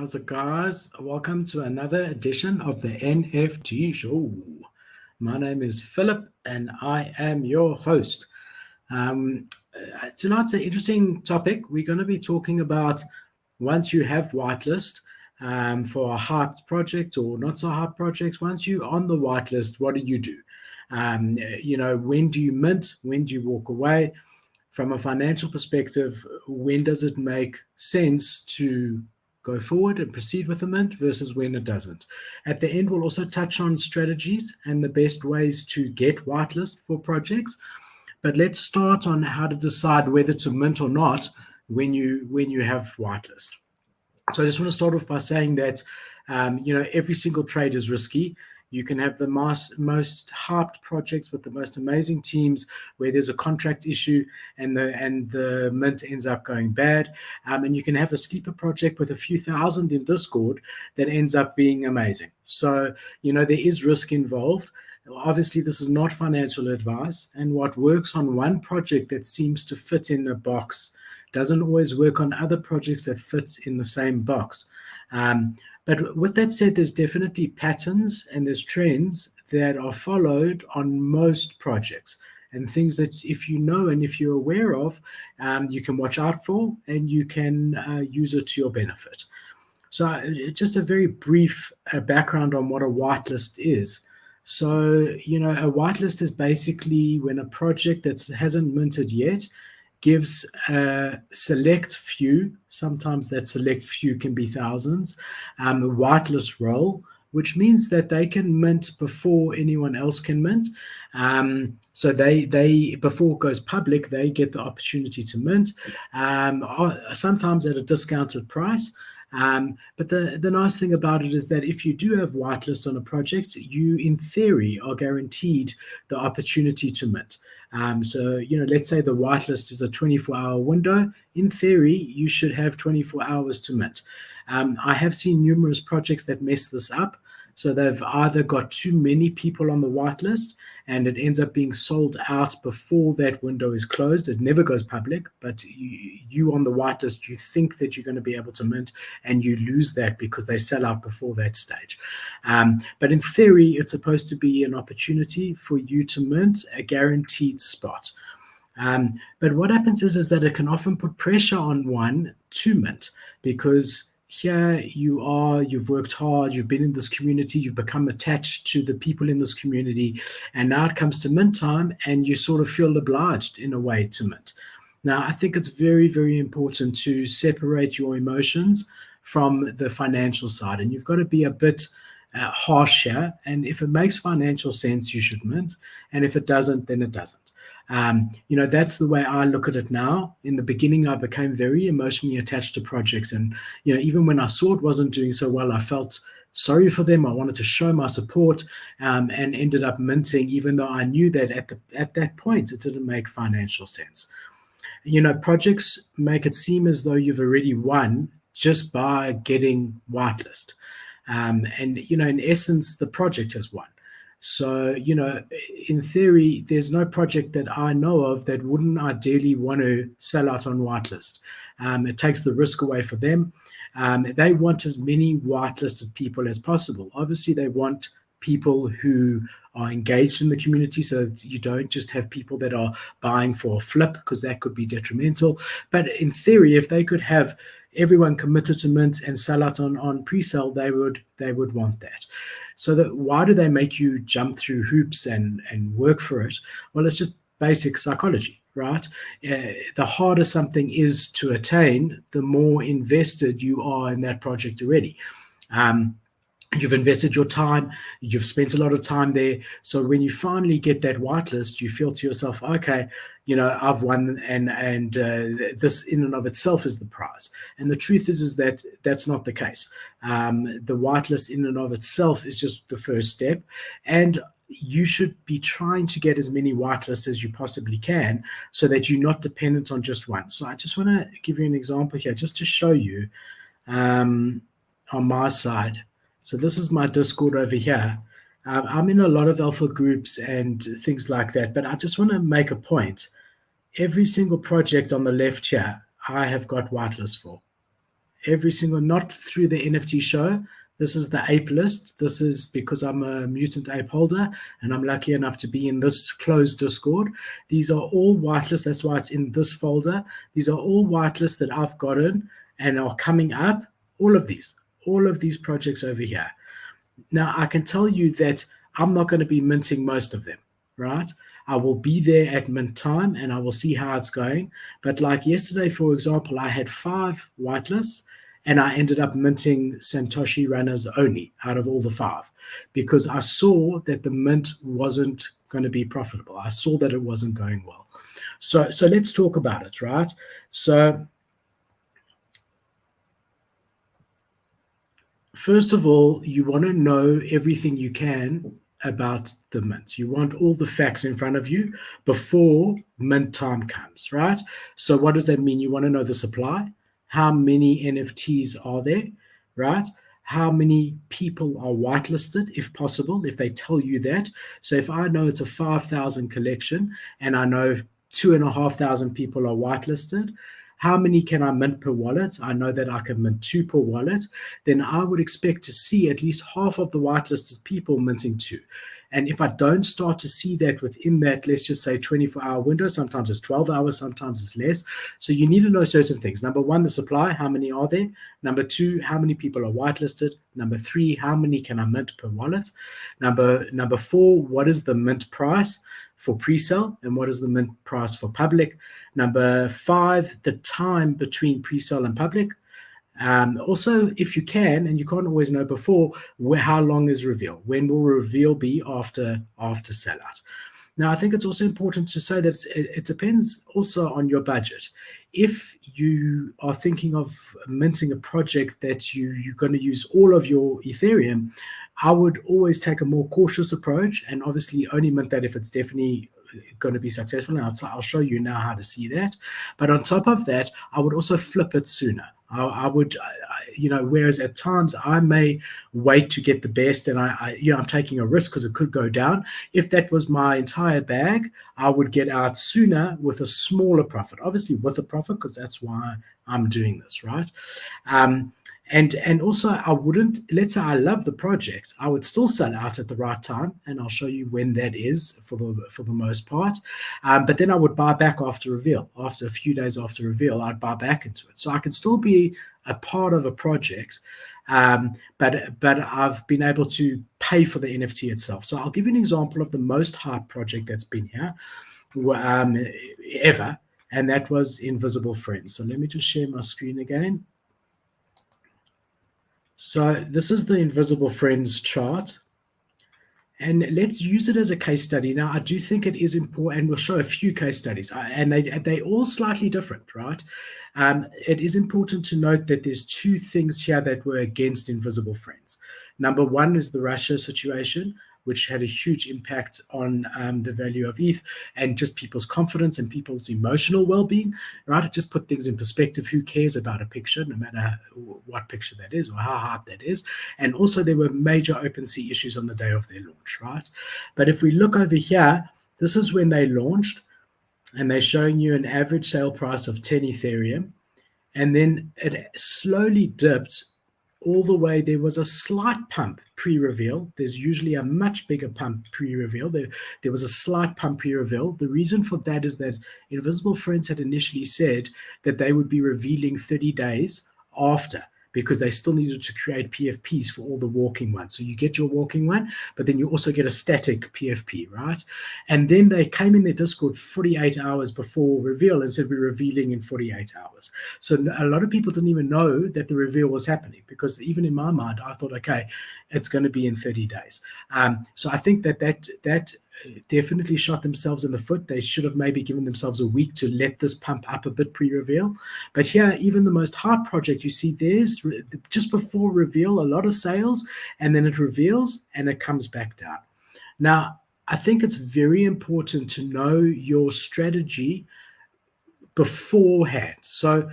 How's it, guys? Welcome to another edition of the NFT show. My name is Philip and I am your host. Tonight's an interesting topic. We're going to be talking about once you have whitelist for a hyped project or not so hyped projects, once you're on the whitelist, what do you do? When do you mint? When do you walk away? From a financial perspective, when does it make sense to go forward and proceed with the mint versus when it doesn't? At the end, we'll also touch on strategies and the best ways to get whitelist for projects. But let's start on how to decide whether to mint or not when you have whitelist. So I just want to start off by saying that every single trade is risky. You can have the most hyped projects with the most amazing teams where there's a contract issue and the mint ends up going bad. And you can have a sleeper project with a few thousand in Discord that ends up being amazing. So, there is risk involved. Obviously, this is not financial advice. And what works on one project that seems to fit in a box doesn't always work on other projects that fit in the same box. But with that said, there's definitely patterns and there's trends that are followed on most projects and things that if you know and if you're aware of, you can watch out for and you can use it to your benefit. So just a very brief background on what a whitelist is. So, a whitelist is basically when a project that hasn't minted yet gives a select few, sometimes that select few can be thousands, a whitelist role, which means that they can mint before anyone else can mint. So they before it goes public, they get the opportunity to mint, sometimes at a discounted price. But the nice thing about it is that if you do have whitelist on a project, you in theory are guaranteed the opportunity to mint. So, let's say the whitelist is a 24-hour window. In theory, you should have 24 hours to mint. I have seen numerous projects that mess this up. So they've either got too many people on the whitelist and it ends up being sold out before that window is closed. It never goes public, but you on the whitelist, you think that you're going to be able to mint and you lose that because they sell out before that stage. But in theory, it's supposed to be an opportunity for you to mint a guaranteed spot. But what happens is that it can often put pressure on one to mint because here you've worked hard, you've been in this community, you've become attached to the people in this community, and now it comes to mint time and you sort of feel obliged in a way to mint. Now, I think it's very, very important to separate your emotions from the financial side, and you've got to be a bit harsh here, and if it makes financial sense, you should mint, and if it doesn't, then it doesn't. That's the way I look at it now. In the beginning, I became very emotionally attached to projects. And, even when I saw it wasn't doing so well, I felt sorry for them. I wanted to show my support and ended up minting, even though I knew that at that point, it didn't make financial sense. Projects make it seem as though you've already won just by getting whitelist. And, in essence, the project has won. So, in theory, there's no project that I know of that wouldn't ideally want to sell out on whitelist. It takes the risk away for them. They want as many whitelisted people as possible. Obviously, they want people who are engaged in the community so that you don't just have people that are buying for a flip because that could be detrimental. But in theory, if they could have everyone committed to mint and sell out on pre-sale, they would want that. So why do they make you jump through hoops and work for it? Well, it's just basic psychology, right? The harder something is to attain, the more invested you are in that project already. You've invested your time, you've spent a lot of time there. So when you finally get that whitelist, you feel to yourself, okay, I've won, and this in and of itself is the prize. And the truth is that that's not the case. The whitelist in and of itself is just the first step. And you should be trying to get as many whitelists as you possibly can so that you're not dependent on just one. So I just want to give you an example here just to show you on my side. So this is my Discord over here. I'm in a lot of alpha groups and things like that, but I just want to make a point. Every single project on the left here, I have got whitelist for. every single, not through the NFT show. This is the ape list. This is because I'm a mutant ape holder and I'm lucky enough to be in this closed Discord. These are all whitelists. That's why it's in this folder. These are all whitelists that I've gotten and are coming up. All of these projects over here. Now, I can tell you that I'm not going to be minting most of them, right? I will be there at mint time and I will see how it's going. But like yesterday, for example, I had 5 whitelists and I ended up minting Satoshi runners only out of all the 5 because I saw that the mint wasn't going to be profitable. I saw that it wasn't going well. So let's talk about it, right? So first of all, you want to know everything you can about the mint. You want all the facts in front of you before mint time comes, right? So what does that mean? You want to know the supply. How many NFTs are there, right? How many people are whitelisted, if possible, if they tell you that. So if I know it's a 5,000 collection and I know 2,500 people are whitelisted, how many can I mint per wallet? I know that I can mint 2 per wallet. Then I would expect to see at least half of the whitelisted people minting 2. And if I don't start to see that within that, let's just say 24-hour window, sometimes it's 12 hours, sometimes it's less. So you need to know certain things. Number 1, the supply, how many are there? Number 2, how many people are whitelisted? Number 3, how many can I mint per wallet? Number 4, what is the mint price for pre-sale and what is the mint price for public? Number 5, the time between pre-sale and public. Also, if you can, and you can't always know before, how long is reveal? When will reveal be after sellout? Now, I think it's also important to say that it depends also on your budget. If you are thinking of minting a project that you're going to use all of your Ethereum, I would always take a more cautious approach and obviously only mint that if it's definitely going to be successful. And I'll show you now how to see that. But on top of that, I would also flip it sooner. I would, whereas at times I may wait to get the best and I'm taking a risk because it could go down. If that was my entire bag, I would get out sooner with a smaller profit, obviously with a profit because that's why I'm doing this, right? And also I wouldn't, let's say I love the project, I would still sell out at the right time, and I'll show you when that is for the most part. But then I would buy back after reveal. After a few days after reveal, I'd buy back into it. So I can still be a part of a project, but I've been able to pay for the NFT itself. So I'll give you an example of the most hype project that's been here ever, and that was Invisible Friends. So let me just share my screen again. So this is the Invisible Friends chart. And let's use it as a case study. Now, I do think it is important, and we'll show a few case studies, and they all slightly different, right? It is important to note that there's 2 things here that were against Invisible Friends. Number 1 is the Russia situation, which had a huge impact on the value of ETH and just people's confidence and people's emotional well-being, right? It just put things in perspective. Who cares about a picture, no matter what picture that is or how hype that is? And also there were major OpenSea issues on the day of their launch, right? But if we look over here, this is when they launched, and they're showing you an average sale price of 10 Ethereum. And then it slowly dipped all the way. There was a slight pump pre-reveal. There's usually a much bigger pump pre-reveal. There was a slight pump pre-reveal. The reason for that is that Invisible Friends had initially said that they would be revealing 30 days after, because they still needed to create PFPs for all the walking ones. So you get your walking one, but then you also get a static PFP, right? And then they came in their Discord 48 hours before reveal and said, we're revealing in 48 hours. So a lot of people didn't even know that the reveal was happening, because even in my mind, I thought, okay, it's going to be in 30 days. So I think that definitely shot themselves in the foot. They should have maybe given themselves a week to let this pump up a bit pre-reveal. But here, even the most hype project, you see there's just before reveal, a lot of sales, and then it reveals and it comes back down. Now, I think it's very important to know your strategy beforehand. So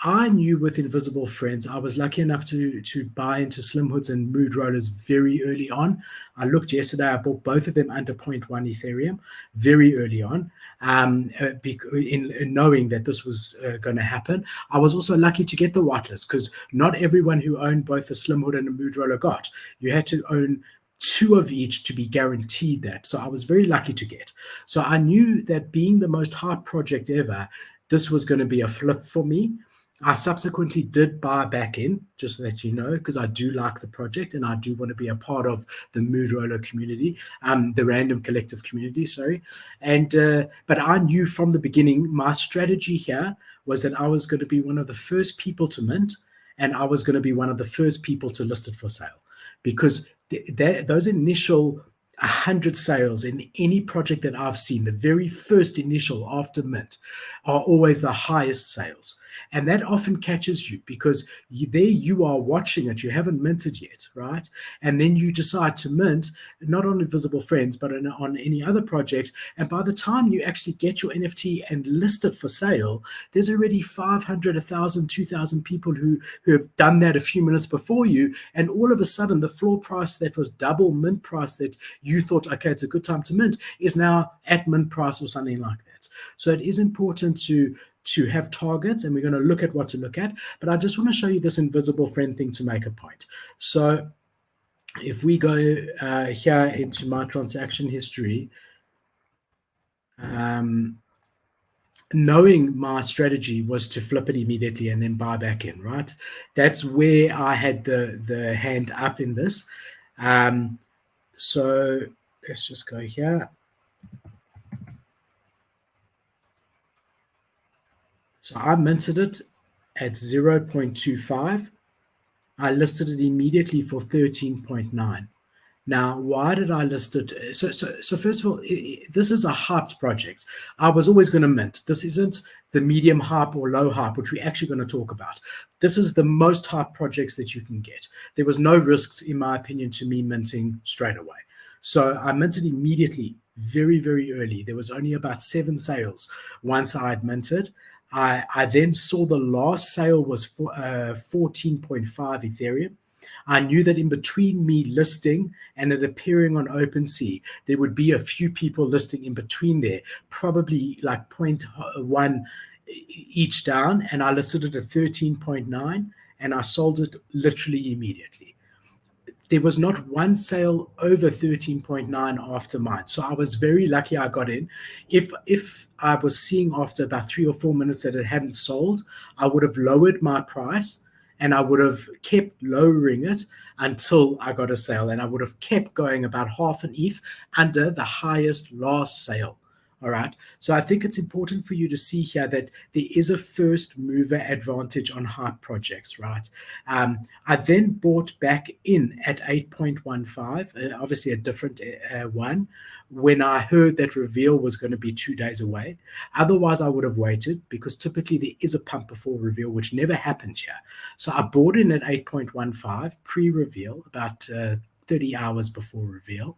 I knew with Invisible Friends, I was lucky enough to buy into Slim Hoods and Mood Rollers very early on. I looked yesterday, I bought both of them under zero point 0.1 Ethereum very early on, in knowing that this was going to happen. I was also lucky to get the whitelist because not everyone who owned both the Slim Hood and the Mood Roller got. You had to own two of each to be guaranteed that. So I was very lucky to get. So I knew that being the most hyped project ever, this was going to be a flip for me. I subsequently did buy back in, just so that you know, because I do like the project and I do want to be a part of the Mood Roller community, the Random Collective community, sorry. And but I knew from the beginning my strategy here was that I was going to be one of the first people to mint, and I was going to be one of the first people to list it for sale, because those initial 100 sales in any project that I've seen, the very first initial after mint, are always the highest sales. And that often catches you because you are watching it. You haven't minted yet, right? And then you decide to mint, not on Invisible Friends, but on any other project. And by the time you actually get your NFT and list it for sale, there's already 500, 1,000, 2,000 people who have done that a few minutes before you. And all of a sudden, the floor price that was double mint price that you thought, okay, it's a good time to mint, is now at mint price or something like that. So it is important to have targets, and we're going to look at what to look at. But I just want to show you this Invisible Friend thing to make a point. So if we go here into my transaction history, knowing my strategy was to flip it immediately and then buy back in, right? That's where I had the hand up in this. So let's just go here. So I minted it at 0.25. I listed it immediately for 13.9. Now, why did I list it? So first of all, this is a hyped project. I was always going to mint. This isn't the medium hype or low hype, which we're actually going to talk about. This is the most hyped projects that you can get. There was no risk, in my opinion, to me minting straight away. So I minted immediately, very, very early. There was only about 7 sales once I had minted. I then saw the last sale was for 14.5 Ethereum. I knew that in between me listing and it appearing on OpenSea, there would be a few people listing in between there, probably like 0.1 each down. And I listed it at 13.9 and I sold it literally immediately. There was not one sale over 13.9 after mine. So I was very lucky I got in. If I was seeing after about 3 or 4 minutes that it hadn't sold, I would have lowered my price and I would have kept lowering it until I got a sale. And I would have kept going about half an ETH under the highest last sale. All right. So I think it's important for you to see here that there is a first mover advantage on hype projects, right? I then bought back in at 8.15, obviously a different one, when I heard that reveal was going to be 2 days away. Otherwise, I would have waited because typically there is a pump before reveal, which never happens here. So I bought in at 8.15 pre-reveal, about 30 hours before reveal.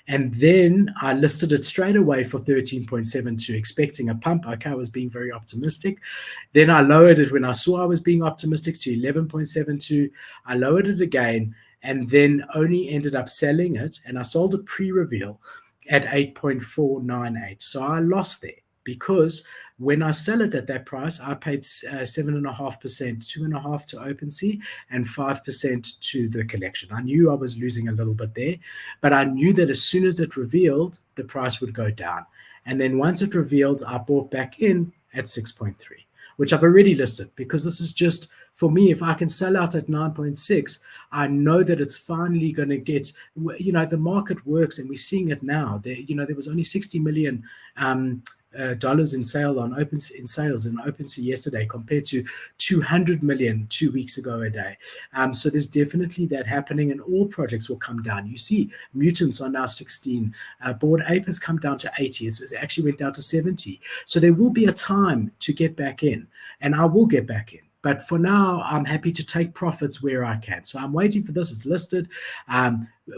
And then I listed it straight away for 13.72, expecting a pump. Okay, I was being very optimistic. Then I lowered it when I saw I was being optimistic to 11.72. I lowered it again and then only ended up selling it. And I sold it pre-reveal at 8.498. So I lost there because when I sell it at that price, I paid 7.5%, 2.5% to OpenSea, and 5% to the collection. I knew I was losing a little bit there, but I knew that as soon as it revealed, the price would go down. And then once it revealed, I bought back in at 6.3, which I've already listed because this is just, for me, if I can sell out at 9.6, I know that it's finally going to get, the market works and we're seeing it now. There was only 60 million dollars in sales on OpenSea yesterday compared to 200 million 2 weeks ago a day. So there's definitely that happening, and all projects will come down. You see, mutants are now 16. Bored Ape has come down to 80. It actually went down to 70. So there will be a time to get back in, and I will get back in. But for now, I'm happy to take profits where I can. So I'm waiting for this. It's listed.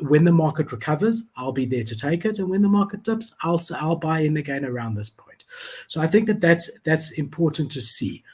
When the market recovers, I'll be there to take it. And when the market dips, I'll buy in again around this point. So I think that's important to see.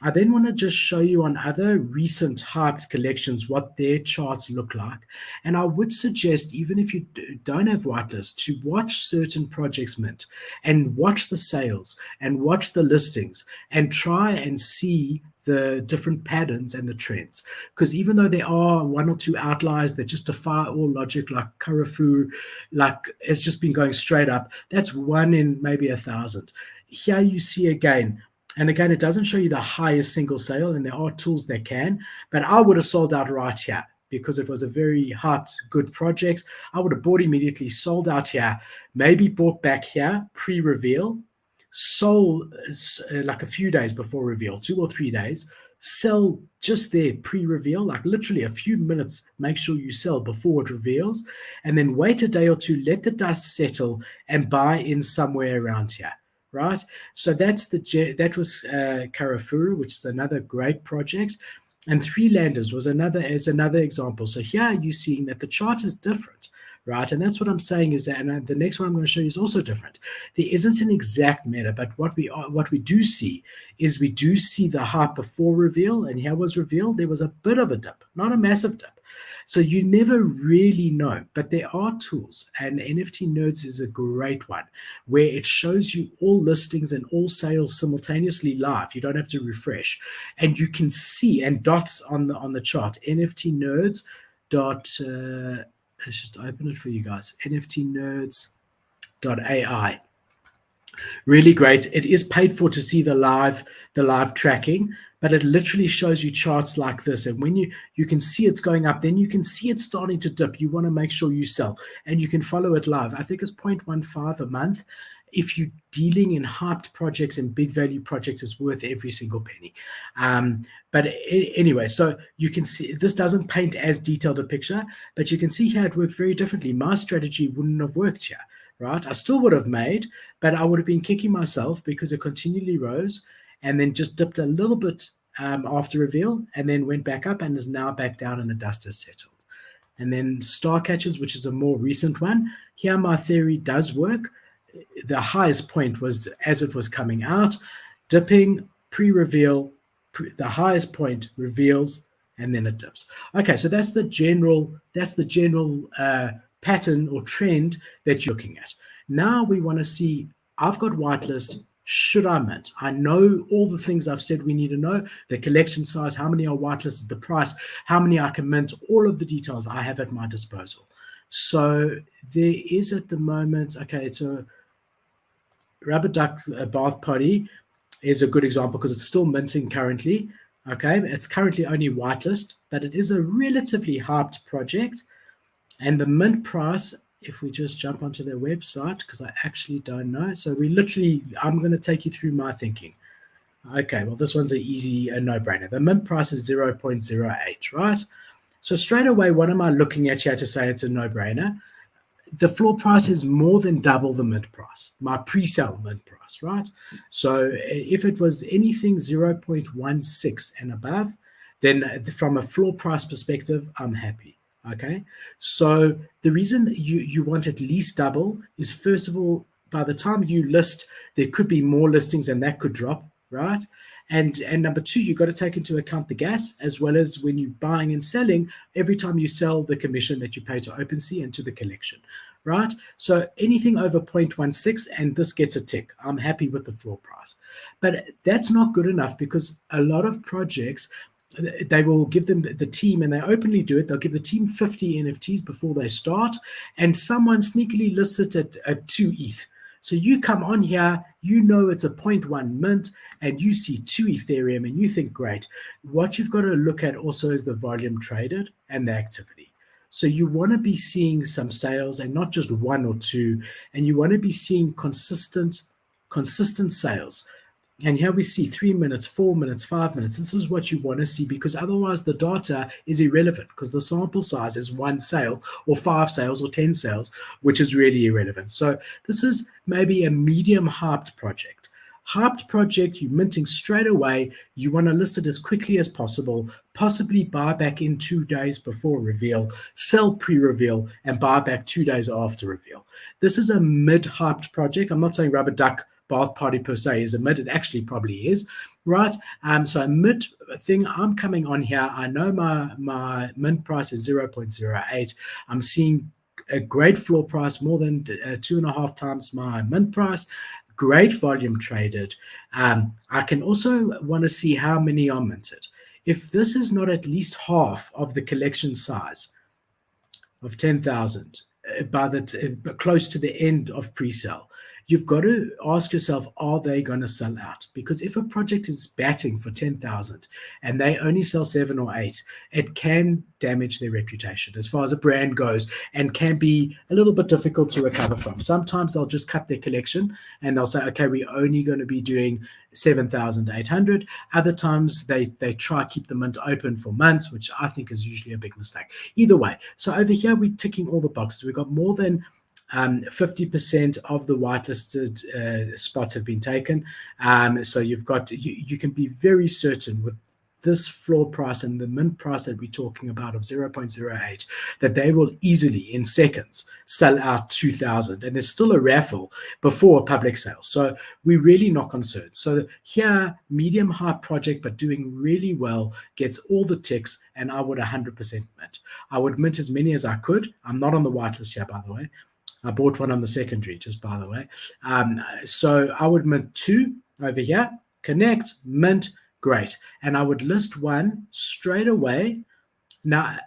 I then want to just show you on other recent hyped collections what their charts look like. And I would suggest, even if you don't have whitelist, to watch certain projects mint and watch the sales and watch the listings and try and see the different patterns and the trends. Because even though there are one or two outliers that just defy all logic, like Carrefour, like it's just been going straight up, that's one in maybe 1,000. Here you see again, and again, it doesn't show you the highest single sale, and there are tools that can, but I would have sold out right here because it was a very hyped, good project. I would have bought immediately, sold out here, maybe bought back here, pre-reveal, sold like a few days before reveal, 2 or 3 days, sell just there pre-reveal, like literally a few minutes, make sure you sell before it reveals, and then wait a day or two, let the dust settle, and buy in somewhere around here. Right, so that was Carrefour, which is another great project, and Three Landers was another example. So here you're seeing that the chart is different, right? And that's what I'm saying is that, and the next one I'm going to show you is also different. There isn't an exact meta, but what we do see is we do see the hype before reveal, and here was reveal. There was a bit of a dip, not a massive dip. So you never really know, but there are tools, and NFT Nerds is a great one where it shows you all listings and all sales simultaneously live. You don't have to refresh, and you can see and dots on the chart. NFT Nerds dot. Let's just open it for you guys. NFT Nerds .ai. Really great. It is paid for to see the live tracking, but it literally shows you charts like this. And when you can see it's going up, then you can see it starting to dip. You want to make sure you sell, and you can follow it live. I think it's 0.15 a month. If you're dealing in hyped projects and big value projects, it's worth every single penny. But anyway, so you can see this doesn't paint as detailed a picture, but you can see here it worked very differently. My strategy wouldn't have worked here. Right, I still would have made, but I would have been kicking myself because it continually rose and then just dipped a little bit after reveal and then went back up and is now back down and the dust has settled. And then star catchers, which is a more recent one. Here my theory does work. The highest point was as it was coming out, dipping, pre-reveal, the highest point reveals, and then it dips. Okay, so that's the general pattern or trend that you're looking at. Now we want to see, I've got whitelist, should I mint? I know all the things I've said we need to know, the collection size, how many are whitelisted, the price, how many I can mint, all of the details I have at my disposal. So there is at the moment, okay, it's a Rubber Duck Bath Potty is a good example because it's still minting currently. Okay, it's currently only whitelist, but it is a relatively hyped project. And the mint price, if we just jump onto their website, because I actually don't know. So I'm going to take you through my thinking. Okay, well, this one's a no-brainer. The mint price is 0.08, right? So straight away, what am I looking at here to say it's a no-brainer? The floor price is more than double the mint price, my pre-sale mint price, right? So if it was anything 0.16 and above, then from a floor price perspective, I'm happy. Okay, so the reason you want at least double is, first of all, by the time you list, there could be more listings and that could drop, right? And number two, you've got to take into account the gas, as well as when you're buying and selling, every time you sell, the commission that you pay to OpenSea and to the collection, right? So anything over 0.16, and this gets a tick. I'm happy with the floor price. But that's not good enough, because a lot of projects, they will give them the team, and they openly do it. They'll give the team 50 NFTs before they start, and someone sneakily lists it at 2 ETH. So you come on here, you know it's a 0.1 mint, and you see 2 Ethereum, and you think, great. What you've got to look at also is the volume traded and the activity. So you want to be seeing some sales, and not just one or two, and you want to be seeing consistent sales. And here we see 3 minutes, 4 minutes, 5 minutes. This is what you want to see, because otherwise the data is irrelevant, because the sample size is 1 sale or 5 sales or 10 sales, which is really irrelevant. So this is maybe a medium hyped project. Hyped project, you're minting straight away. You want to list it as quickly as possible, possibly buy back in 2 days before reveal, sell pre-reveal, and buy back 2 days after reveal. This is a mid-hyped project. I'm not saying Rubber Duck bath party per se is a mid. It actually probably is, right? So a mid thing, I'm coming on here. I know my mint price is 0.08. I'm seeing a great floor price, more than 2.5 times my mint price. Great volume traded. I can also want to see how many are minted. If this is not at least half of the collection size of 10,000 close to the end of pre-sale, you've got to ask yourself, are they going to sell out? Because if a project is batting for 10,000 and they only sell 7 or 8, it can damage their reputation as far as a brand goes, and can be a little bit difficult to recover from. Sometimes they'll just cut their collection and they'll say, okay, we're only going to be doing 7,800. Other times they try to keep the mint open for months, which I think is usually a big mistake. Either way, so over here we're ticking all the boxes. We've got more than 50% of the whitelisted spots have been taken. So you've got, you can be very certain with this floor price and the mint price that we're talking about of 0.08, that they will easily, in seconds, sell out 2,000. And there's still a raffle before public sale. So we're really not concerned. So here, medium high project, but doing really well, gets all the ticks, and I would 100% mint. I would mint as many as I could. I'm not on the whitelist here, by the way. I bought one on the secondary, just by the way. So I would mint 2 over here, connect, mint, great. And I would list one straight away now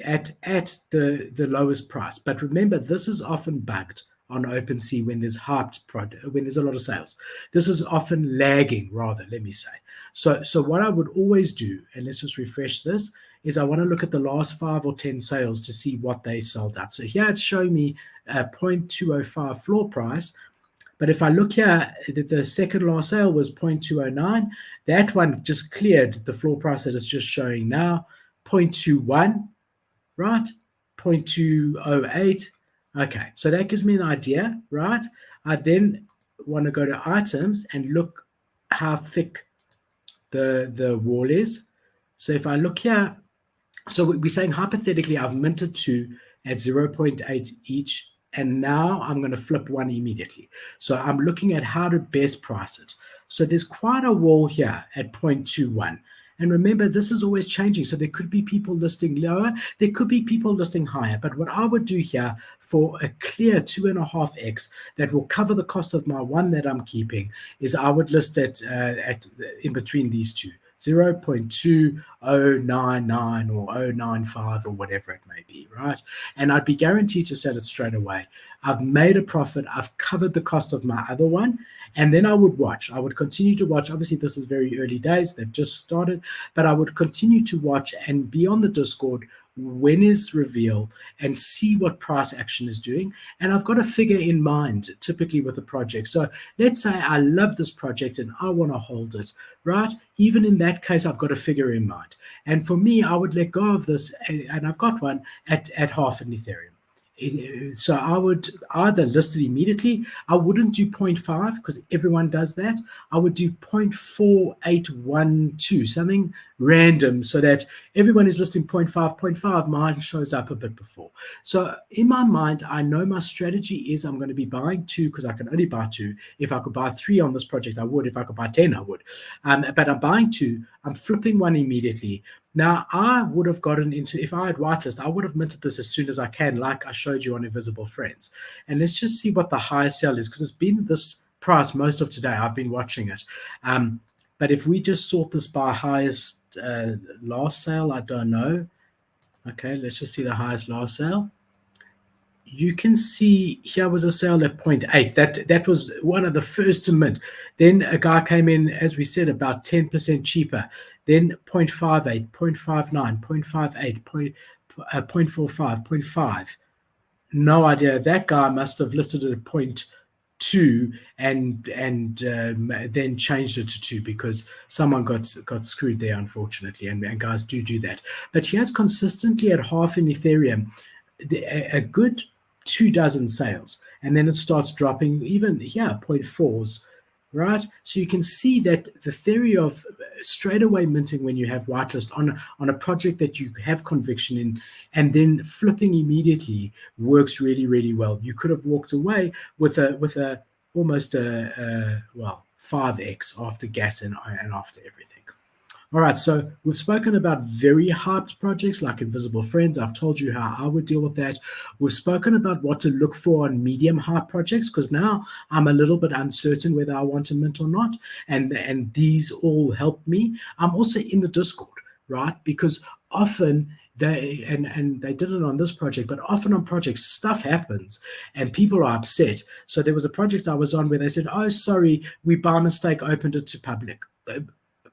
at the lowest price. But remember, this is often bugged on OpenSea when there's hyped product, when there's a lot of sales. This is often lagging, rather, let me say. So what I would always do, and let's just refresh this, is I want to look at the last 5 or 10 sales to see what they sold at. So here it's showing me a 0.205 floor price. But if I look here, the second last sale was 0.209. That one just cleared the floor price that is just showing now, 0.21, right? 0.208. Okay, so that gives me an idea, right? I then want to go to items and look how thick the wall is. So if I look here, so we're saying hypothetically I've minted 2 at 0.8 each, and now I'm going to flip one immediately. So I'm looking at how to best price it. So there's quite a wall here at 0.21. And remember, this is always changing. So there could be people listing lower, there could be people listing higher. But what I would do here for a clear 2.5x that will cover the cost of my one that I'm keeping is I would list it at in between these two. 0.2099 or 0.095 or whatever it may be, right? And I'd be guaranteed to sell it straight away. I've made a profit. I've covered the cost of my other one. And then I would watch. I would continue to watch. Obviously, this is very early days. They've just started. But I would continue to watch and be on the Discord when is reveal and see what price action is doing. And I've got a figure in mind, typically with a project. So let's say I love this project and I want to hold it, right? Even in that case, I've got a figure in mind. And for me, I would let go of this, and I've got one at half an Ethereum. So I would either list it immediately. I wouldn't do 0.5 because everyone does that. I would do 0.4812, something random, so that everyone is listing 0.5, mine shows up a bit before. So in my mind, I know my strategy is I'm going to be buying 2 because I can only buy 2. If I could buy 3 on this project, I would. If I could buy 10, I would. But I'm buying 2. I'm flipping one immediately. Now, I would have gotten into, if I had whitelist, I would have minted this as soon as I can, like I showed you on Invisible Friends. And let's just see what the highest sell is, because it's been this price most of today. I've been watching it. But if we just sort this by highest last sale, I don't know. Okay, let's just see the highest last sale. You can see here was a sale at 0.8. That was one of the first to mint. Then a guy came in, as we said, about 10% cheaper. Then 0.58, 0.59, 0.58, 0.45, 0.5. No idea. That guy must have listed it at 0.2 and then changed it to 2 because someone got screwed there, unfortunately. And guys do that. But he has consistently at half in Ethereum a good 2 dozen sales, and then it starts dropping even here 0.4s, right? So you can see that the theory of straight away minting when you have whitelist on a project that you have conviction in, and then flipping immediately works really, really well. You could have walked away with a almost 5x after gas and after everything. All right, so we've spoken about very hyped projects like Invisible Friends. I've told you how I would deal with that. We've spoken about what to look for on medium hype projects because now I'm a little bit uncertain whether I want to mint or not, and these all help me. I'm also in the Discord, right? Because often they did it on this project, but often on projects stuff happens and people are upset. So there was a project I was on where they said, "Oh, sorry, we by mistake opened it to public."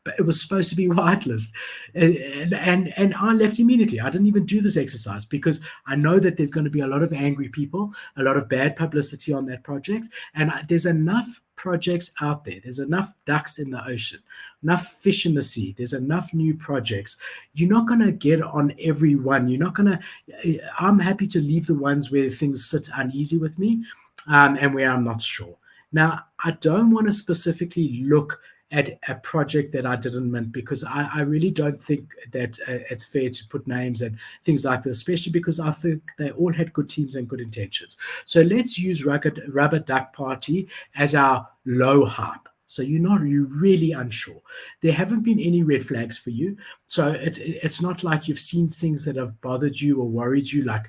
But it was supposed to be whitelist. And I left immediately. I didn't even do this exercise because I know that there's going to be a lot of angry people, a lot of bad publicity on that project. And there's enough projects out there. There's enough ducks in the ocean, enough fish in the sea. There's enough new projects. You're not going to get on every one. You're not going to, I'm happy to leave the ones where things sit uneasy with me and where I'm not sure. Now, I don't want to specifically look at a project that I didn't mint because I really don't think that it's fair to put names and things like this, especially because I think they all had good teams and good intentions. So let's use Rubber Duck Party as our low hype. So you're really unsure. There haven't been any red flags for you. So it's not like you've seen things that have bothered you or worried you, like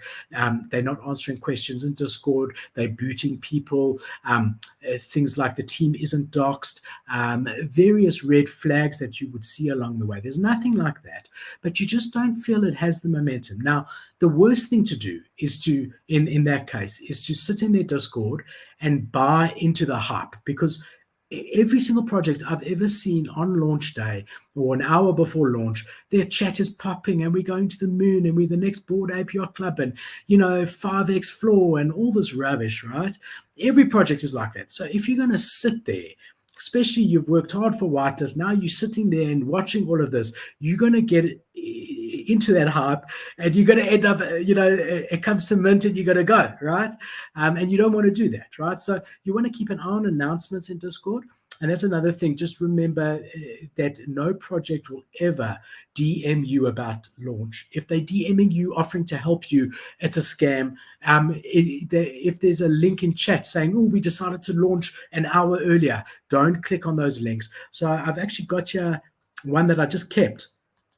they're not answering questions in Discord, they're booting people, things like the team isn't doxed, various red flags that you would see along the way. There's nothing like that, but you just don't feel it has the momentum. Now, the worst thing to do is to, in that case, is to sit in their Discord and buy into the hype because every single project I've ever seen on launch day or an hour before launch, their chat is popping and we're going to the moon and we're the next Board Ape Yacht Club and, 5x floor and all this rubbish, right? Every project is like that. So if you're going to sit there, especially you've worked hard for whitelist, now you're sitting there and watching all of this, you're going to get into that hype and you're going to end up, it comes to mint and you're going to go, right? And you don't want to do that, right? So you want to keep an eye on announcements in Discord. And that's another thing. Just remember that no project will ever DM you about launch. If they're DMing you, offering to help you, it's a scam. If there's a link in chat saying, "Oh, we decided to launch an hour earlier," don't click on those links. So I've actually got here one that I just kept.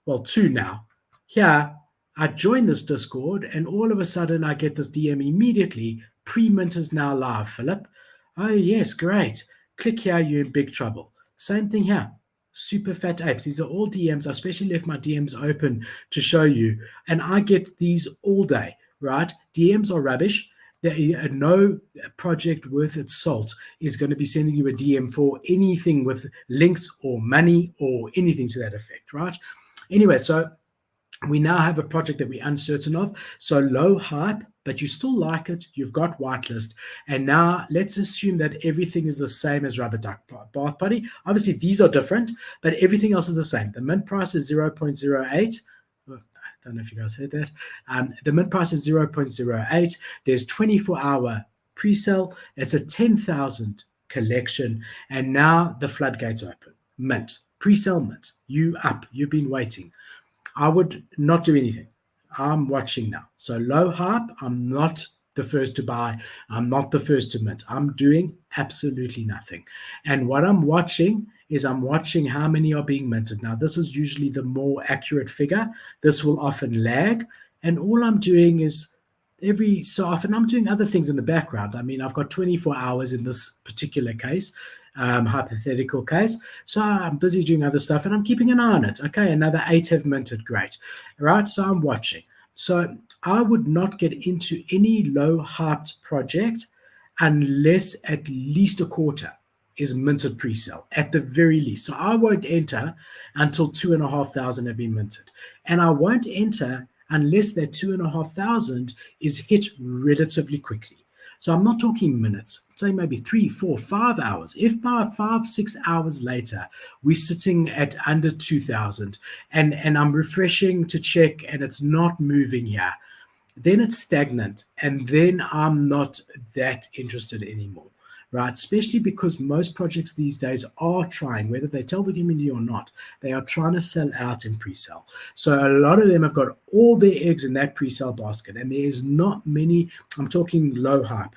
Well, two now. Here, I join this Discord, and all of a sudden I get this DM immediately. Pre-mint is now live, Philip. Oh, yes, great. Click here, you're in big trouble. Same thing here. Super fat apes. These are all DMs. I especially left my DMs open to show you. And I get these all day, right? DMs are rubbish. No project worth its salt is going to be sending you a DM for anything with links or money or anything to that effect, right? Anyway, so we now have a project that we're uncertain of. So low hype, but you still like it. You've got whitelist. And now let's assume that everything is the same as Rubber Duck Bath Buddy. Obviously, these are different, but everything else is the same. The mint price is 0.08. I don't know if you guys heard that. The mint price is 0.08. There's 24-hour pre-sale. It's a 10,000 collection. And now the floodgates open. Mint. Pre-sale mint. You've been waiting. I would not do anything. I'm watching now. So low hype, I'm not the first to buy. I'm not the first to mint. I'm doing absolutely nothing. And what I'm watching is I'm watching how many are being minted. Now, this is usually the more accurate figure. This will often lag. And all I'm doing is every so often I'm doing other things in the background. I mean, I've got 24 hours in this particular case. Hypothetical case. So I'm busy doing other stuff and I'm keeping an eye on it. Okay, another 8 have minted. Great. Right. So I'm watching. So I would not get into any low hyped project unless at least a quarter is minted pre-sale at the very least. So I won't enter until 2,500 have been minted. And I won't enter unless that 2,500 is hit relatively quickly. So I'm not talking minutes, say maybe 3, 4, 5 hours. If by 5, 6 hours later, we're sitting at under 2,000 and I'm refreshing to check and it's not moving here, then it's stagnant. And then I'm not that interested anymore, right? Especially because most projects these days are trying, whether they tell the community or not, they are trying to sell out in pre-sale. So a lot of them have got all their eggs in that pre-sale basket, and there's not many, I'm talking low hype,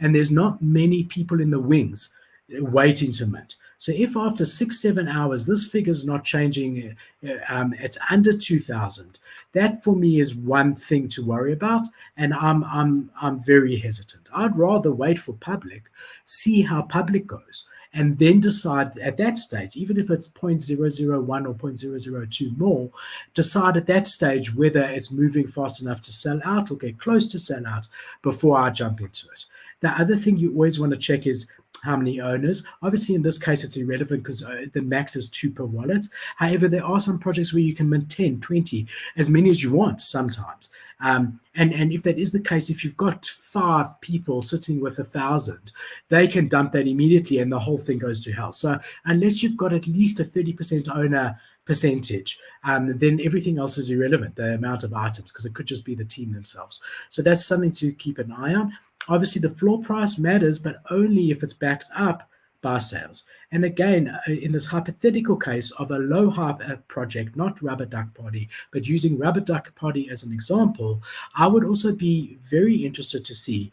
and there's not many people in the wings waiting to mint. So if after 6-7 hours this figure's not changing, it's under 2,000. That for me is one thing to worry about, and I'm very hesitant. I'd rather wait for public, see how public goes, and then decide at that stage, even if it's 0.001 or 0.002 more, decide at that stage whether it's moving fast enough to sell out or get close to sell out before I jump into it. The other thing you always want to check is how many owners. Obviously, in this case, it's irrelevant because the max is 2 per wallet. However, there are some projects where you can mint 10, 20, as many as you want sometimes. And if that is the case, if you've got 5 people sitting with 1,000, they can dump that immediately and the whole thing goes to hell. So unless you've got at least a 30% owner percentage, then everything else is irrelevant, the amount of items, because it could just be the team themselves. So that's something to keep an eye on. Obviously, the floor price matters, but only if it's backed up by sales. And again, in this hypothetical case of a low hype project, not Rubber Duck Party, but using Rubber Duck Party as an example, I would also be very interested to see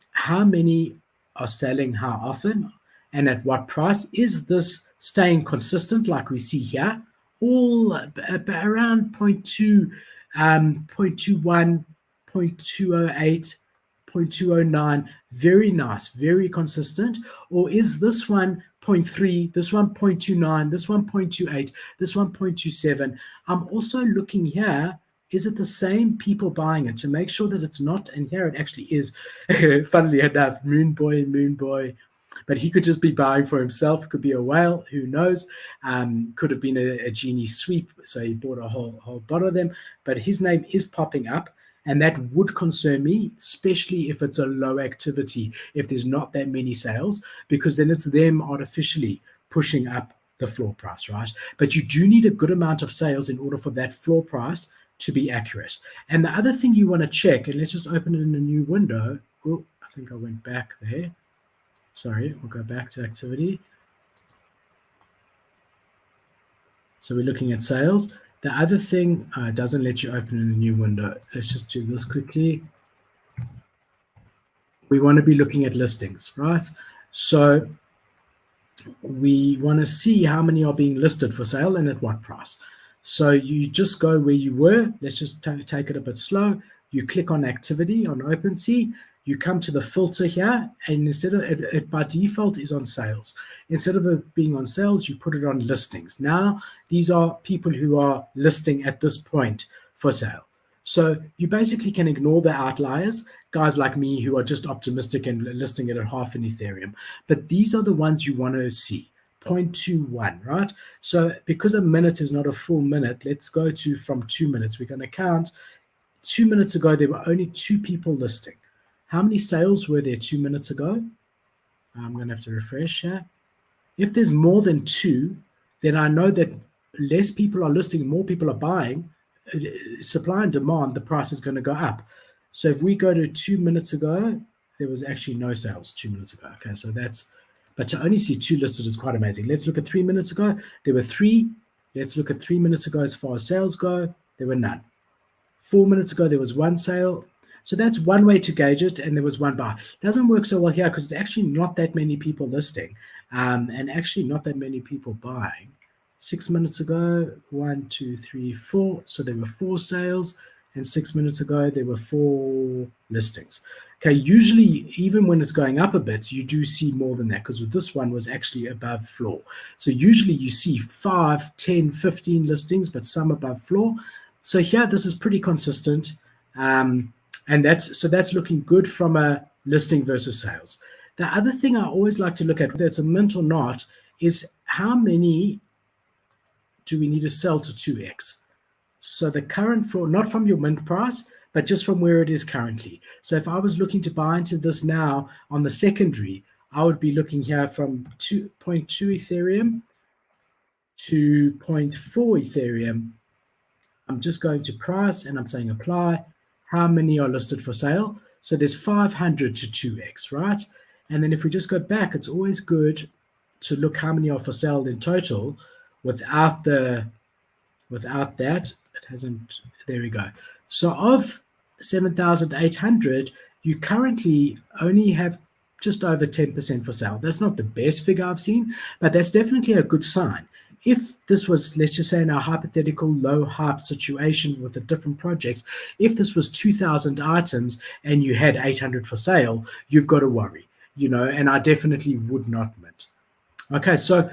how many are selling how often and at what price. Is this staying consistent like we see here? All around 0.2, 0.21, 0.208, 0.209, very nice, very consistent? Or is this one 0.3, this one 0.29, this one 0.28, this one 0.27? I'm also looking here, is it the same people buying it to make sure that it's not, and here it actually is, funnily enough, Moon Boy, but he could just be buying for himself. It could be a whale, who knows? Could have been a genie sweep, so he bought a whole bottle of them, but his name is popping up. And that would concern me, especially if it's a low activity, if there's not that many sales, because then it's them artificially pushing up the floor price, right? But you do need a good amount of sales in order for that floor price to be accurate. And the other thing you want to check, and let's just open it in a new window. Oh, I think I went back there. Sorry, we'll go back to activity. So we're looking at sales. The other thing doesn't let you open in a new window. Let's just do this quickly. We want to be looking at listings, right? So we want to see how many are being listed for sale and at what price. So you just go where you were. Let's just take it a bit slow. You click on activity on OpenSea. You come to the filter here, and instead of it by default is on sales. Instead of it being on sales, you put it on listings. Now, these are people who are listing at this point for sale. So you basically can ignore the outliers, guys like me who are just optimistic and listing it at half an Ethereum. But these are the ones you want to see. 0.21, right? So because a minute is not a full minute, let's go to from 2 minutes. We're going to count. 2 minutes ago, there were only 2 people listing. How many sales were there 2 minutes ago? I'm going to have to refresh here. If there's more than 2, then I know that less people are listing, more people are buying. Supply and demand, the price is going to go up. So if we go to 2 minutes ago, there was actually no sales 2 minutes ago. Okay, so that's, but to only see 2 listed is quite amazing. Let's look at 3 minutes ago. There were 3. Let's look at 3 minutes ago as far as sales go. There were none. 4 minutes ago, there was 1 sale. So that's one way to gauge it, and there was 1 buy. It doesn't work so well here because it's actually not that many people listing, and actually not that many people buying. 6 minutes ago, 1, 2, 3, 4. So there were 4 sales, and 6 minutes ago, there were 4 listings. Okay, usually, even when it's going up a bit, you do see more than that because this one was actually above floor. So usually you see 5, 10, 15 listings, but some above floor. So here, this is pretty consistent. And that's looking good from a listing versus sales. The other thing I always like to look at, whether it's a mint or not, is how many do we need to sell to 2x? So the current floor, not from your mint price, but just from where it is currently. So if I was looking to buy into this now on the secondary, I would be looking here from 2.2 Ethereum to 0.4 Ethereum. I'm just going to price and I'm saying apply. How many are listed for sale? So there's 500 to 2x, right? And then if we just go back, it's always good to look how many are for sale in total without that. It hasn't, there we go. So of 7,800, you currently only have just over 10% for sale. That's not the best figure I've seen, but that's definitely a good sign. If this was, let's just say in a hypothetical low hype situation with a different project, if this was 2,000 items and you had 800 for sale, you've got to worry, and I definitely would not mint. Okay, so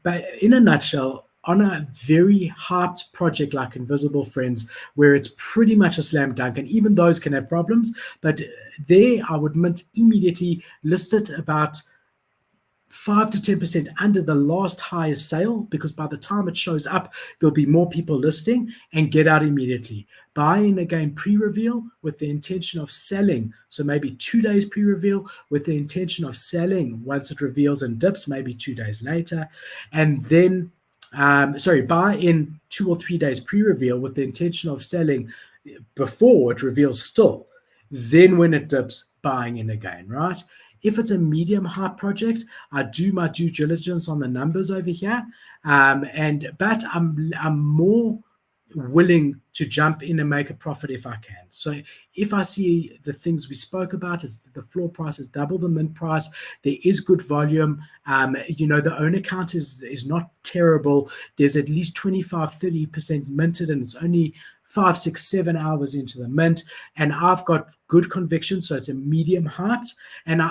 but in a nutshell, on a very hyped project like Invisible Friends, where it's pretty much a slam dunk, and even those can have problems, but there I would mint immediately, list it about 5 to 10% under the last highest sale, because by the time it shows up, there'll be more people listing, and get out immediately. Buy in again pre-reveal with the intention of selling. So maybe 2 days pre-reveal with the intention of selling once it reveals and dips, maybe 2 days later. And then, buy in 2 or 3 days pre-reveal with the intention of selling before it reveals still. Then when it dips, buying in again, right? If it's a medium hype project, I do my due diligence on the numbers over here, but I'm more willing to jump in and make a profit if I can. So if I see the things we spoke about, it's the floor price is double the mint price, there is good volume, the owner count is not terrible, there's at least 25-30% minted, and it's only 5, 6, 7 hours into the mint, and I've got good conviction, so it's a medium hyped. And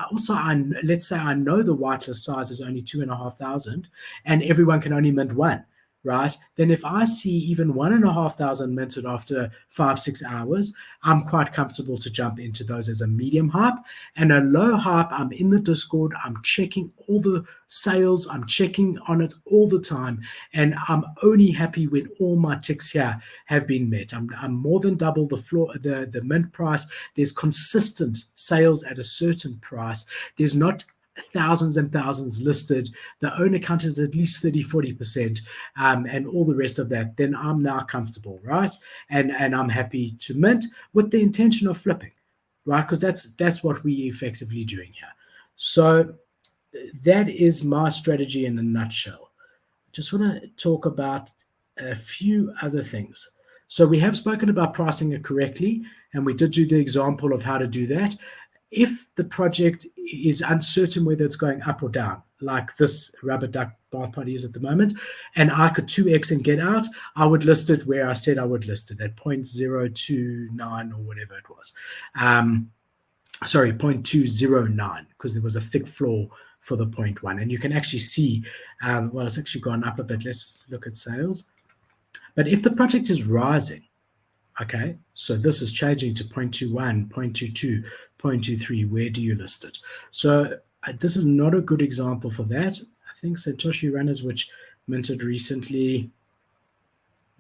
let's say I know the whitelist size is only 2,500, and everyone can only mint one, right? Then if I see even 1,500 minted after 5, 6 hours, I'm quite comfortable to jump into those as a medium hype. And a low hype, I'm in the Discord, I'm checking all the sales, I'm checking on it all the time, and I'm only happy when all my ticks here have been met. I'm more than double the mint price. There's consistent sales at a certain price. There's not thousands and thousands listed. The owner count is at least 30-40%, and all the rest of that. Then I'm now comfortable, right? And I'm happy to mint with the intention of flipping, right? Because that's what we effectively doing here. So that is my strategy in a nutshell. Just want to talk about a few other things. So we have spoken about pricing it correctly, and we did do the example of how to do that. If the project is uncertain whether it's going up or down, like this rubber duck bath party is at the moment, and I could 2x and get out, I would list it where I said I would list it at 0.029 or whatever it was. 0.209, because there was a thick floor for the 0.1. And you can actually see, it's actually gone up a bit. Let's look at sales. But if the project is rising, okay, so this is changing to 0.21, 0.22, 0.23, where do you list it? So this is not a good example for that. I think Satoshi Runners, which minted recently,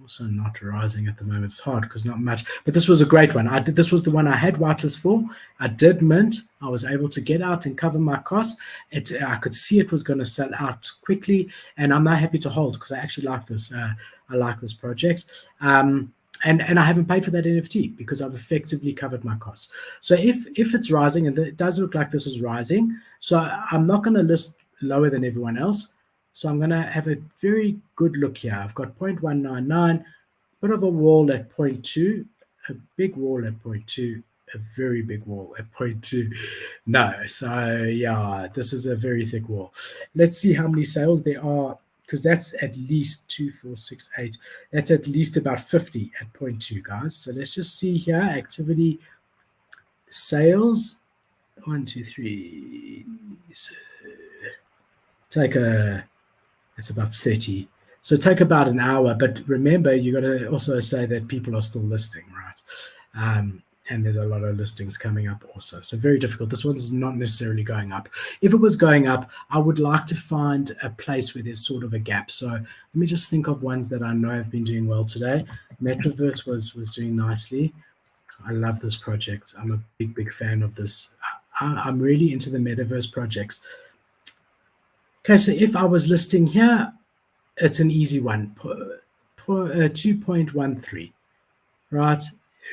also not rising at the moment. It's hard because not much, but this was a great one. This was the one I had whitelist for. I did mint. I was able to get out and cover my costs. I could see it was going to sell out quickly, and I'm now happy to hold because I actually like this. I like this project. And I haven't paid for that NFT because I've effectively covered my costs. So if it's rising, and it does look like this is rising, so I'm not going to list lower than everyone else. So I'm going to have a very good look here. I've got 0.199, bit of a wall at 0.2, a big wall at 0.2, a very big wall at 0.2. No, so yeah, this is a very thick wall. Let's see how many sales there are, because that's at least 2, 4, 6, 8. That's at least about 50 at 0.2, guys. So let's just see here, activity, sales, 1, 2, 3. It's about 30. So take about an hour, but remember, you got to also say that people are still listing, right? And there's a lot of listings coming up also. So very difficult. This one's not necessarily going up. If it was going up, I would like to find a place where there's sort of a gap. So let me just think of ones that I know have been doing well today. Metaverse was doing nicely. I love this project. I'm a big fan of this. I'm really into the Metaverse projects. Okay, so if I was listing here, it's an easy one, 2.13, right?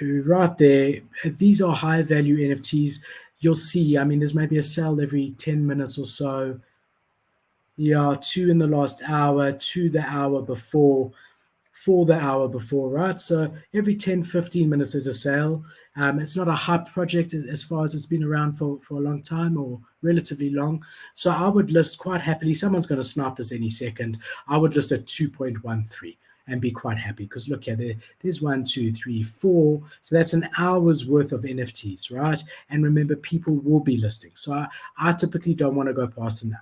Right there. These are high value NFTs. you'll see, I mean, there's maybe a sale every 10 minutes or so. Yeah, 2 in the last hour, 2 the hour before, 4 the hour before, right? So every 10, 15 minutes there's a sale. It's not a hype project as far as it's been around for a long time or relatively long. So I would list quite happily, someone's going to snipe this any second. I would list at 2.13 and be quite happy because look here, there's 1, 2, 3, 4. So that's an hour's worth of NFTs, right? And remember, people will be listing. So I typically don't want to go past an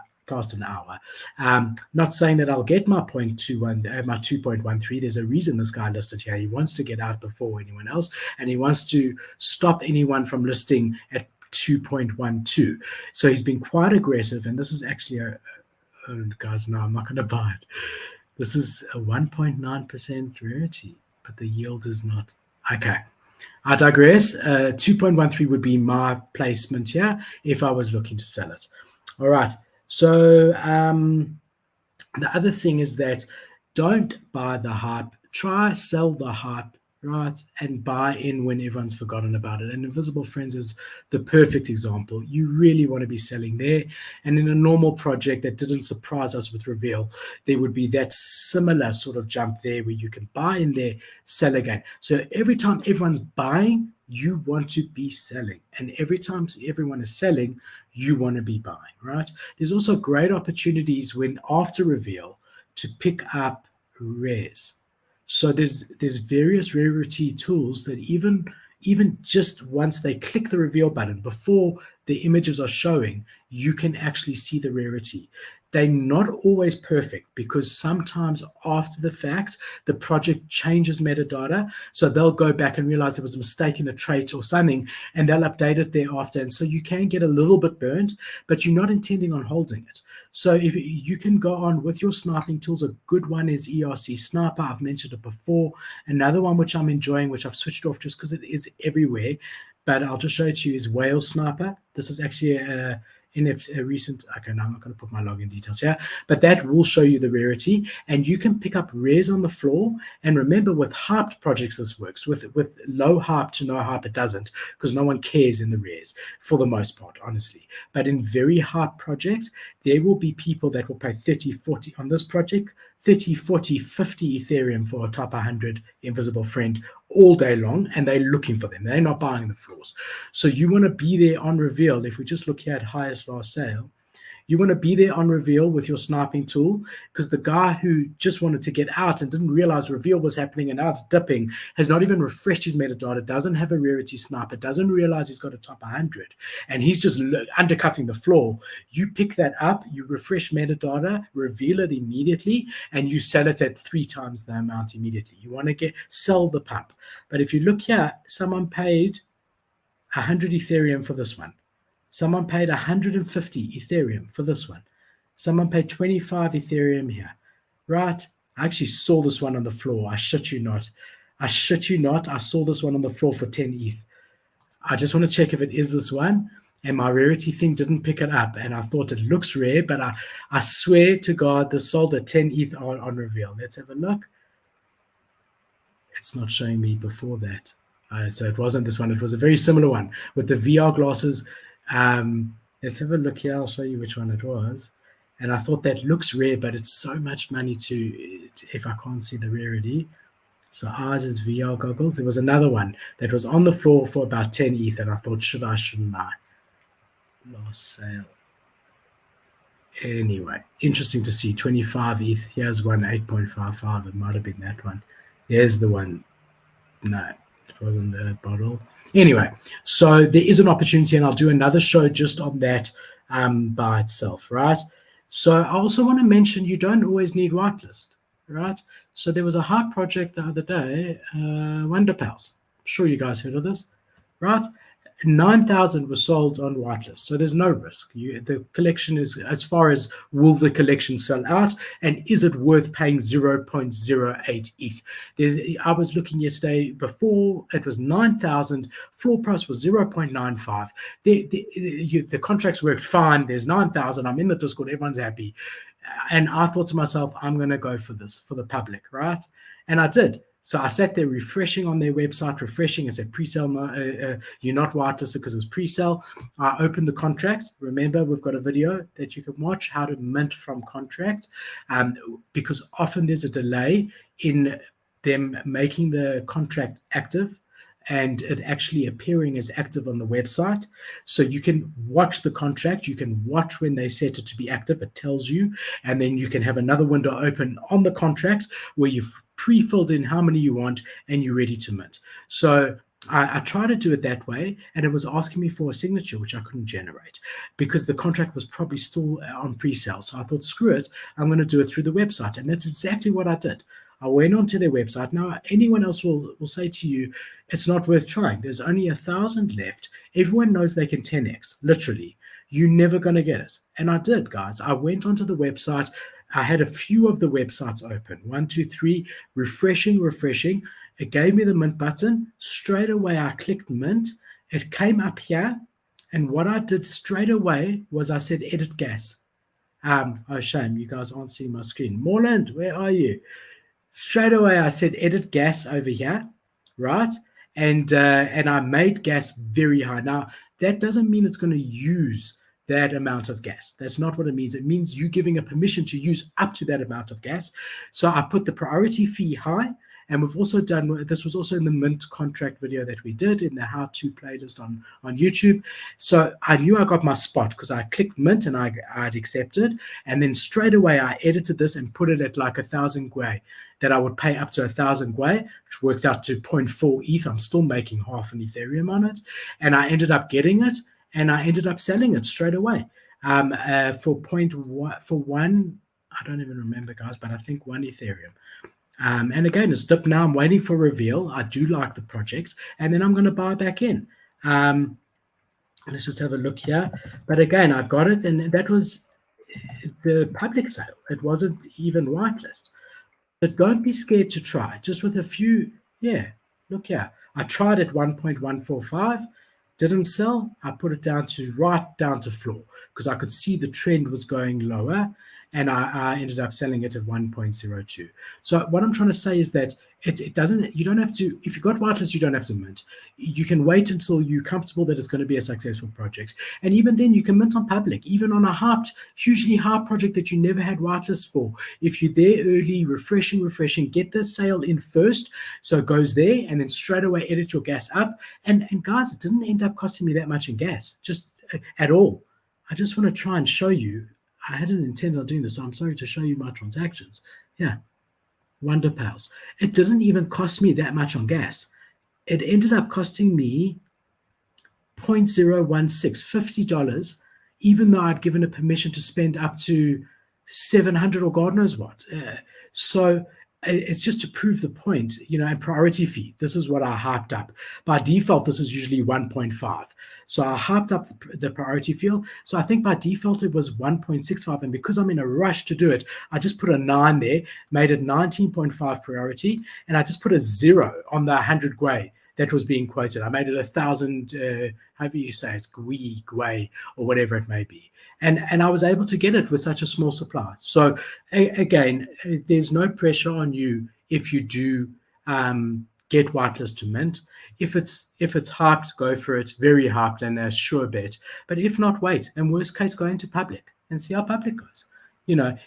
hour. Not saying that I'll get my 0.21, my 2.13. There's a reason this guy listed here. He wants to get out before anyone else, and he wants to stop anyone from listing at 2.12. So he's been quite aggressive, and this is actually guys, no, I'm not going to buy it. This is a 1.9% rarity, but the yield is not. Okay. I digress. 2.13 would be my placement here if I was looking to sell it. All right. So the other thing is that don't buy the hype. Try sell the hype, right? And buy in when everyone's forgotten about it. And Invisible Friends is the perfect example. You really want to be selling there. And in a normal project that didn't surprise us with Reveal, there would be that similar sort of jump there where you can buy in there, sell again. So every time everyone's buying, you want to be selling. And every time everyone is selling, you want to be buying, right? There's also great opportunities when after Reveal to pick up rares. So there's various rarity tools that even just once they click the reveal button, before the images are showing, you can actually see the rarity. They're not always perfect because sometimes after the fact, the project changes metadata. So they'll go back and realize there was a mistake in a trait or something, and they'll update it thereafter. And so you can get a little bit burned, but you're not intending on holding it. So if you can go on with your sniping tools, a good one is ERC Sniper. I've mentioned it before. Another one which I'm enjoying, which I've switched off just because it is everywhere, but I'll just show it to you, is Whale Sniper. This is actually a recent, okay, now I'm not going to put my login details here, but that will show you the rarity, and you can pick up rares on the floor. And remember, with hyped projects, this works. With low hype to no hype, it doesn't, because no one cares in the rares for the most part, honestly. But in very hyped projects, there will be people that will pay 30, 40 on this project, 30, 40, 50 Ethereum for a top 100 Invisible Friend all day long, and they're looking for them. They're not buying the floors. So you want to be there on Reveal. If we just look here at highest last sale, you want to be there on Reveal with your sniping tool, because the guy who just wanted to get out and didn't realize Reveal was happening and now it's dipping, has not even refreshed his metadata, doesn't have a rarity sniper, doesn't realize he's got a top 100, and he's just undercutting the floor. You pick that up, you refresh metadata, reveal it immediately, and you sell it at 3 times the amount immediately. You want to sell the pump. But if you look here, someone paid 100 Ethereum for this one. Someone paid 150 Ethereum for this one. Someone paid 25 Ethereum here, right? I actually saw this one on the floor. I shit you not. I saw this one on the floor for 10 ETH. I just want to check if it is this one. And my rarity thing didn't pick it up. And I thought it looks rare, but I swear to God, this sold at 10 ETH on Reveal. Let's have a look. It's not showing me before that. So it wasn't this one. It was a very similar one with the VR glasses. Let's have a look here. I'll show you which one it was. And I thought that looks rare, but it's so much money if I can't see the rarity. So ours is VR goggles. There was another one that was on the floor for about 10 ETH, and I thought, shouldn't I? Last sale. Anyway, interesting to see 25 ETH. Here's one, 8.55. It might have been that one. There's the one. No, it wasn't a bottle. Anyway, so there is an opportunity, and I'll do another show just on that by itself, right? So I also want to mention you don't always need whitelist, right? So there was a hype project the other day, Wonder Pals. I'm sure you guys heard of this, right? 9,000 was sold on whitelist, so there's no risk. The collection is, as far as will the collection sell out, and is it worth paying 0.08 ETH? I was looking yesterday, before it was 9,000, floor price was 0.95. The contracts worked fine. There's 9,000. I'm in the Discord. Everyone's happy. And I thought to myself, I'm going to go for this for the public, right? And I did. So I sat there refreshing on their website, refreshing. It said pre-sale, you're not whitelisted because it was pre-sale. I opened the contract. Remember, we've got a video that you can watch, how to mint from contract, because often there's a delay in them making the contract active and it actually appearing as active on the website. So you can watch the contract. You can watch when they set it to be active. It tells you. And then you can have another window open on the contract where you've pre-filled in how many you want and you're ready to mint. So I tried to do it that way, and it was asking me for a signature, which I couldn't generate because the contract was probably still on pre-sale. So I thought, screw it, I'm going to do it through the website. And that's exactly what I did. I went onto their website. Now, anyone else will say to you, it's not worth trying. There's only 1,000 left. Everyone knows they can 10x, literally. You're never going to get it. And I did, guys. I went onto the website. I had a few of the websites open. 1, 2, 3, refreshing. It gave me the mint button. Straight away, I clicked mint. It came up here. And what I did straight away was I said, edit gas. Oh, shame. You guys aren't seeing my screen. Morland, where are you? Straight away, I said, edit gas over here, right? And I made gas very high. Now, that doesn't mean it's going to use that amount of gas. That's not what it means. It means you giving a permission to use up to that amount of gas. So I put the priority fee high. And we've also done, this was also in the mint contract video that we did in the how-to playlist on YouTube. So I knew I got my spot because I clicked mint and I'd accepted. And then straight away I edited this and put it at like 1,000 Gwei, that I would pay up to 1,000 Gwei, which works out to 0.4 ETH. I'm still making half an Ethereum on it. And I ended up getting it and I ended up selling it straight away for one, I don't even remember, guys, but I think 1 Ethereum. And again, it's dipped now. I'm waiting for reveal. I do like the project. And then I'm going to buy back in. Let's just have a look here. But again, I got it. And that was the public sale. It wasn't even whitelist. But don't be scared to try. Just with a few. Yeah, look here. I tried at 1.145. Didn't sell. I put it right down to floor because I could see the trend was going lower. And I ended up selling it at 1.02. So what I'm trying to say is that it doesn't, you don't have to, if you've got whitelist, you don't have to mint. You can wait until you're comfortable that it's going to be a successful project. And even then you can mint on public, even on a hugely hyped project that you never had whitelist for. If you're there early, refreshing, get the sale in first. So it goes there and then straight away edit your gas up. And guys, it didn't end up costing me that much in gas, just at all. I just want to try and show you. I hadn't intended on doing this, so I'm sorry to show you my transactions. Yeah, Wonder Pals. It didn't even cost me that much on gas. It ended up costing me $0.016, $50, even though I'd given a permission to spend up to 700 or God knows what. So it's just to prove the point, and priority fee. This is what I hyped up. By default, this is usually 1.5. So I hyped up the priority fee. So I think by default, it was 1.65. And because I'm in a rush to do it, I just put a 9 there, made it 19.5 priority. And I just put a 0 on the 100 Gwei that was being quoted. I made it 1,000, however you say it, Gwei, or whatever it may be. And I was able to get it with such a small supply. So again, there's no pressure on you if you do get whitelist to mint. If it's hyped, go for it. Very hyped and a sure bet. But if not, wait. And worst case, go into public and see how public goes.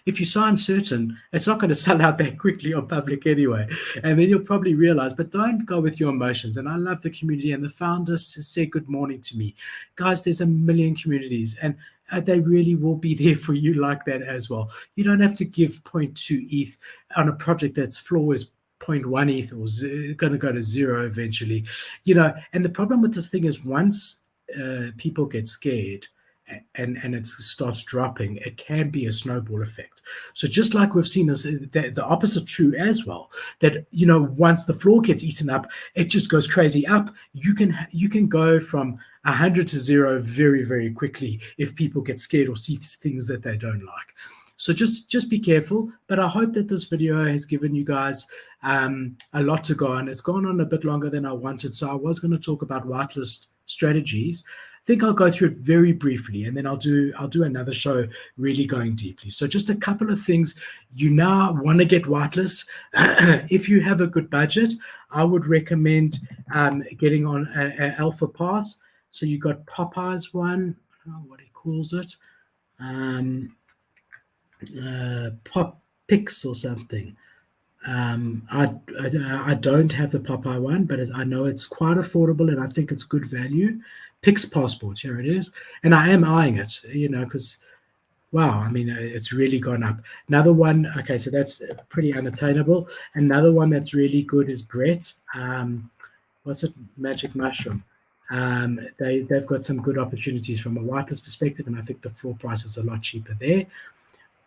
If you're so uncertain, it's not going to sell out that quickly on public anyway. And then you'll probably realize, but don't go with your emotions. And I love the community, and the founders say good morning to me. Guys, there's a million communities, and they really will be there for you like that as well. You don't have to give 0.2 ETH on a project that's floor is 0.1 ETH or going to go to 0 eventually. And the problem with this thing is once people get scared, and it starts dropping, it can be a snowball effect. So just like we've seen this, the opposite true as well, that once the floor gets eaten up, it just goes crazy up. You can go from 100 to 0 very, very quickly if people get scared or see things that they don't like. So just be careful. But I hope that this video has given you guys a lot to go on. It's gone on a bit longer than I wanted. So I was going to talk about whitelist strategies. think I'll go through it very briefly, and then I'll do another show really going deeply. So just a couple of things. You now want to get whitelist. If you have a good budget, I would recommend getting on a alpha pass. So you got Popeye's one, I don't know what he calls it, Pop Pix or something. I don't have the Popeye one, but I know it's quite affordable and I think it's good value. Pix Passport, here it is. And I am eyeing it, because, wow, I mean, it's really gone up. Another one, okay, so that's pretty unattainable. Another one that's really good is Brett. What's it? Magic Mushroom. They've got some good opportunities from a whitelist perspective, and I think the floor price is a lot cheaper there.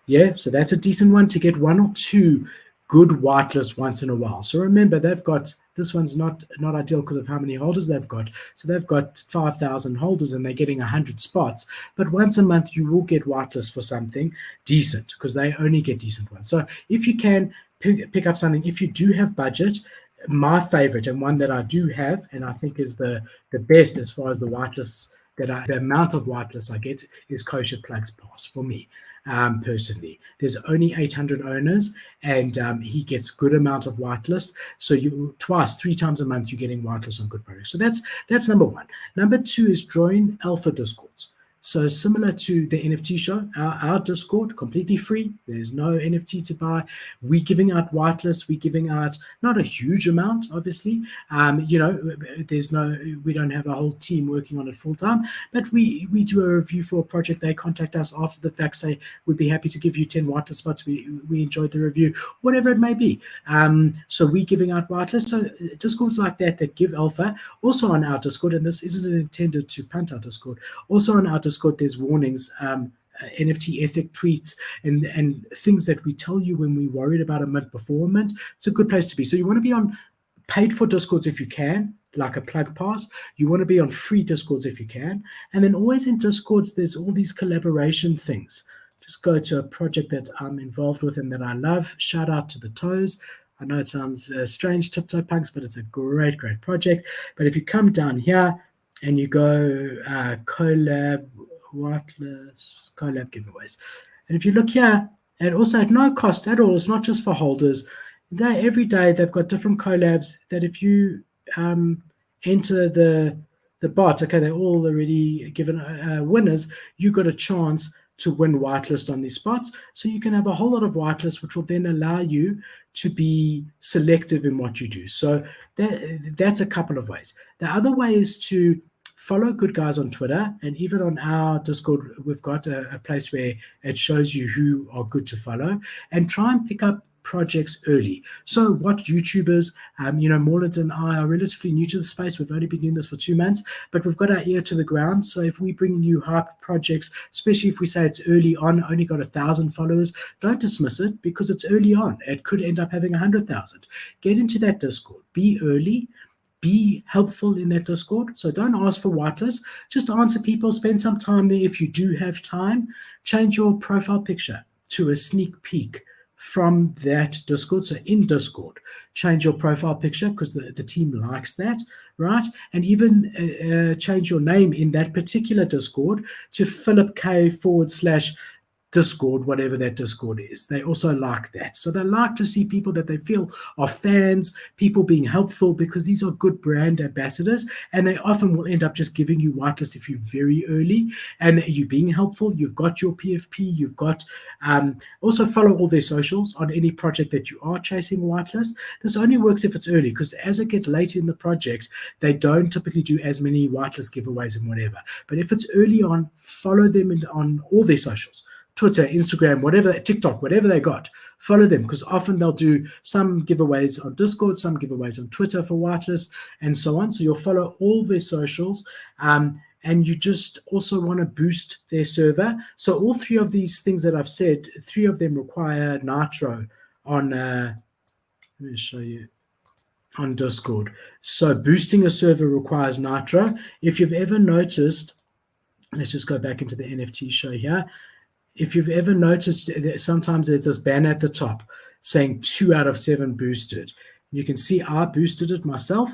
Yeah, so that's a decent one to get one or two good whitelists once in a while. So remember, they've got, this one's not ideal because of how many holders they've got. So they've got 5,000 holders and they're getting 100 spots. But once a month, you will get whitelists for something decent because they only get decent ones. So if you can pick up something, if you do have budget, my favorite and one that I do have, and I think is the best as far as the whitelists, the amount of whitelists I get is Kosher Plugs Pass for me. Personally, there's only 800 owners, and he gets good amount of whitelist. So you 3 times a month you're getting whitelist on good products. So that's number one. Number two is join alpha discords. So similar to the NFT show, our Discord, completely free. There's no NFT to buy. We're giving out whitelists. We're giving out not a huge amount, obviously. We don't have a whole team working on it full time, but we do a review for a project. They contact us after the fact, say, we'd be happy to give you 10 whitelist spots. We enjoyed the review, whatever it may be. So we're giving out whitelists. So Discords like that give alpha. Also on our Discord, and this isn't intended to punt our Discord, also on our Discord, there's warnings, NFT ethic tweets, and things that we tell you when we're worried about a mint before a mint. It's a good place to be. So you want to be on paid for Discords if you can, like a plug pass. You want to be on free Discords if you can. And then always in Discords, there's all these collaboration things. Just go to a project that I'm involved with and that I love. Shout out to the Toes. I know it sounds strange, Tiptoe Punks, but it's a great, great project. But if you come down here and you go collab, whitelist, collab giveaways. And if you look here, and also at no cost at all, it's not just for holders. Every day they've got different collabs that if you enter the bot, okay, they're all already given winners, you got a chance to win whitelist on these spots. So you can have a whole lot of whitelists, which will then allow you to be selective in what you do. So that's a couple of ways. The other way is to follow good guys on Twitter, and even on our Discord, we've got a place where it shows you who are good to follow, and try and pick up projects early. So what YouTubers, Morland and I are relatively new to the space. We've only been doing this for 2 months, but we've got our ear to the ground. So if we bring you hype projects, especially if we say it's early on, only got 1,000 followers, don't dismiss it because it's early on. It could end up having 100,000. Get into that Discord. Be early. Be helpful in that Discord. So don't ask for whitelist. Just answer people. Spend some time there if you do have time. Change your profile picture to a sneak peek from that Discord. So in Discord, change your profile picture because the team likes that, right? And even change your name in that particular Discord to Philip K / Discord, whatever that Discord is. They also like that. So they like to see people that they feel are fans, people being helpful, because these are good brand ambassadors, and they often will end up just giving you whitelist if you're very early and you being helpful. You've got your PFP, you've got also follow all their socials on any project that you are chasing whitelist. This only works if it's early, because as it gets later in the project, they don't typically do as many whitelist giveaways and whatever. But if it's early on, follow them on all their socials. Twitter, Instagram, whatever, TikTok, whatever they got, follow them, because often they'll do some giveaways on Discord, some giveaways on Twitter for whitelist, and so on. So you'll follow all their socials, and you just also want to boost their server. So all 3 of these things that I've said, 3 of them require Nitro on, let me show you, on Discord. So boosting a server requires Nitro. If you've ever noticed, let's just go back into the NFT show here. If you've ever noticed that sometimes there's this banner at the top saying 2 out of 7 boosted, You can see I boosted it myself,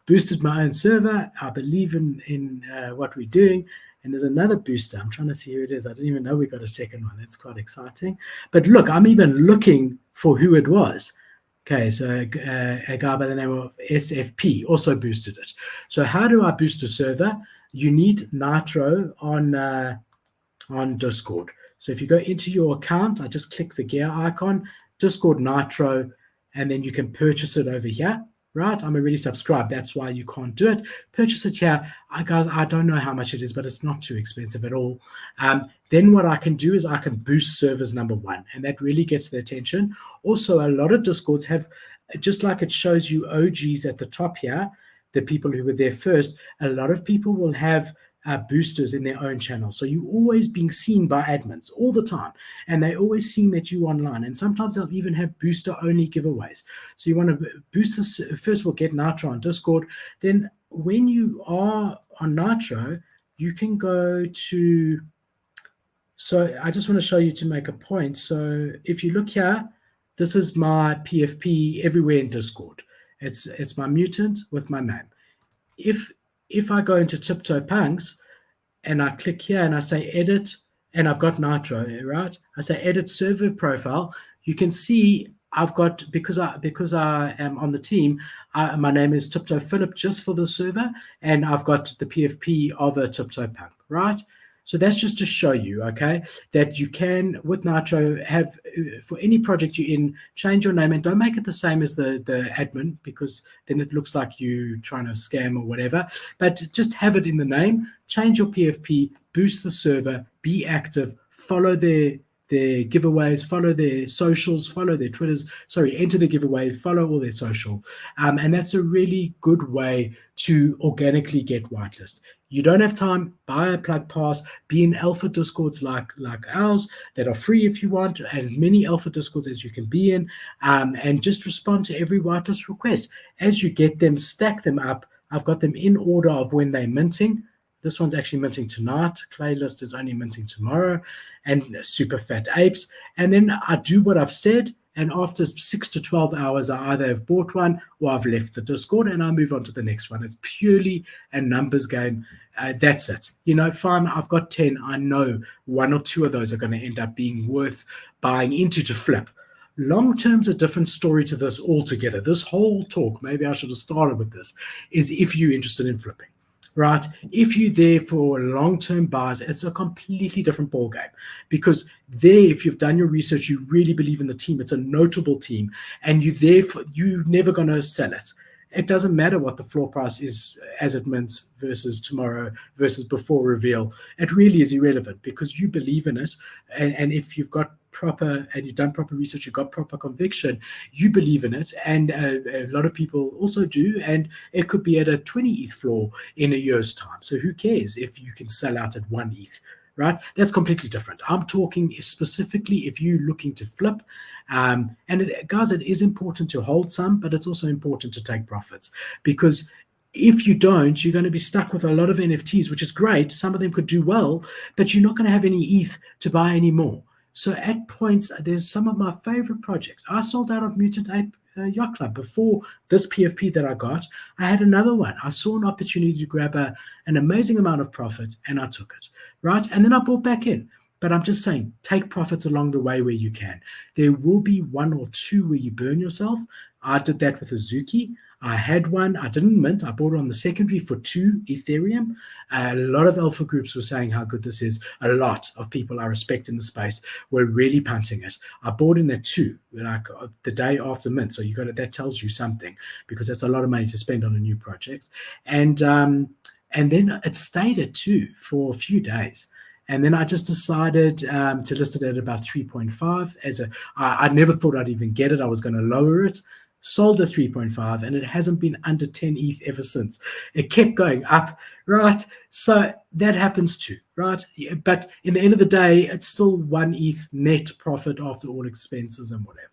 boosted my own server. I believe in what we're doing. And there's another booster. I'm trying to see who it is. I didn't even know we got a second one. That's quite exciting. But look, I'm even looking for who it was. Okay, so a guy by the name of SFP also boosted it. So how do I boost a server? You need Nitro on Discord. So if you go into your account, I just click the gear icon, Discord Nitro, and then you can purchase it over here, right? I'm already subscribed. That's why you can't do it. Purchase it here. Guys, I don't know how much it is, but it's not too expensive at all. Then what I can do is I can boost servers number one, and that really gets the attention. Also, a lot of Discords have, just like it shows you OGs at the top here, the people who were there first, a lot of people will have boosters in their own channel. So you're always being seen by admins all the time, and they're always seeing that you're online. And sometimes they'll even have booster-only giveaways. So you want to boost this, first of all, get Nitro on Discord. Then when you are on Nitro, you can go to, so I just want to show you to make a point. So if you look here, this is my PFP everywhere in Discord. It's my mutant with my name. If I go into Tiptoe Punks and I click here and I say edit, and I've got Nitro, right? I say edit server profile. You can see I've got, because I am on the team, my name is Tiptoe Philip just for the server, and I've got the PFP of a Tiptoe Punk, right? So that's just to show you, okay, that you can, with Nitro, have, for any project you're in, change your name and don't make it the same as the admin, because then it looks like you trying to scam or whatever. But just have it in the name, change your PFP, boost the server, be active, follow their giveaways, follow their socials, follow their Twitters, enter the giveaway, follow all their social. And that's a really good way to organically get whitelist. You don't have time, buy a plug pass, be in alpha discords like ours that are free if you want, and many alpha discords as you can be in, and just respond to every whitelist request. As you get them, stack them up. I've got them in order of when they're minting. This one's actually minting tonight. Claylist is only minting tomorrow, and super fat apes. And then I do what I've said, and after 6 to 12 hours, I either have bought one or I've left the Discord and I move on to the next one. It's purely a numbers game. That's it. You know, fine, I've got 10. I know 1 or 2 of those are going to end up being worth buying into to flip. Long term's a different story to this altogether. This whole talk, maybe I should have started with this, is if you're interested in flipping. Right? If you're there for long-term buys, it's a completely different ballgame, because there, if you've done your research, you really believe in the team, it's a notable team, and you're never going to sell it. It doesn't matter what the floor price is as it mints versus tomorrow versus before reveal. It really is irrelevant because you believe in it. And if you've got proper, and you've done proper research, you've got proper conviction, you believe in it. And a lot of people also do. And it could be at a 20 ETH floor in a year's time. So who cares if you can sell out at 1 ETH? Right? That's completely different. I'm talking specifically if you're looking to flip. Guys, it is important to hold some, but it's also important to take profits, because if you don't, you're going to be stuck with a lot of NFTs, which is great. Some of them could do well, but you're not going to have any ETH to buy any more. So at points, there's some of my favorite projects. I sold out of Mutant Ape Yacht Club before this PFP that I got. I had another one. I saw an opportunity to grab an amazing amount of profit, and I took it, right? And then I bought back in. But I'm just saying, take profits along the way where you can. There will be 1 or 2 where you burn yourself. I did that with Azuki. I had one. I didn't mint. I bought it on the secondary for 2 Ethereum. A lot of alpha groups were saying how good this is. A lot of people I respect in the space were really punting it. I bought in at 2, like the day after mint. So that tells you something, because that's a lot of money to spend on a new project. And then it stayed at 2 for a few days. And then I just decided to list it at about 3.5. I never thought I'd even get it. I was going to lower it. Sold at 3.5, and it hasn't been under 10 ETH ever since. It kept going up, right? So that happens too, right? But in the end of the day, it's still 1 ETH net profit after all expenses and whatever.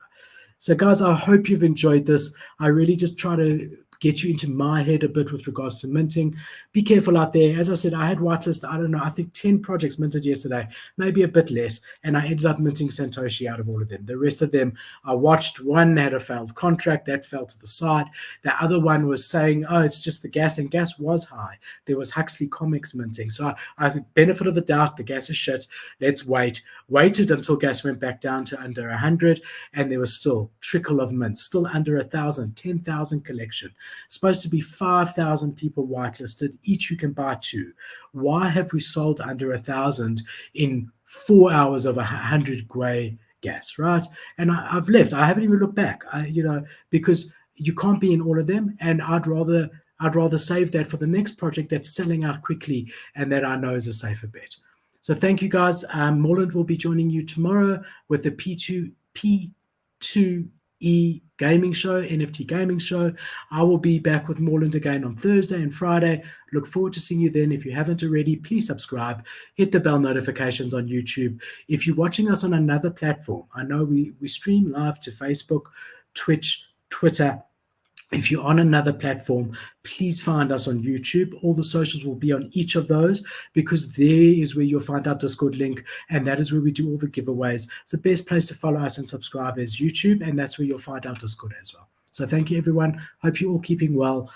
So guys, I hope you've enjoyed this. I really just try to get you into my head a bit with regards to minting. Be careful out there. As I said, I had whitelist, I don't know, I think 10 projects minted yesterday, maybe a bit less, and I ended up minting Satoshi out of all of them. The rest of them, I watched. One had a failed contract that fell to the side. The other one was saying, oh, it's just the gas, and gas was high. There was Huxley Comics minting. So I benefit of the doubt, the gas is shit. Let's wait. Waited until gas went back down to under 100, and there was still trickle of mints, still under 1,000, 10,000 collection. Supposed to be 5,000 people whitelisted. Each you can buy 2. Why have we sold under 1,000 in 4 hours of 100 grey gas, right? And I've left. I haven't even looked back, because you can't be in all of them, and I'd rather save that for the next project that's selling out quickly and that I know is a safer bet. So thank you, guys. Morland will be joining you tomorrow with the P2E gaming show, NFT gaming show. I will be back with Morland again on Thursday and Friday. Look forward to seeing you then. If you haven't already, please subscribe, hit the bell notifications on YouTube. If you're watching us on another platform, I know we stream live to Facebook, Twitch, Twitter. If you're on another platform, please find us on YouTube. All the socials will be on each of those, because there is where you'll find our Discord link, and that is where we do all the giveaways. It's the best place to follow us and subscribe is YouTube, and that's where you'll find our Discord as well. So thank you, everyone. Hope you're all keeping well,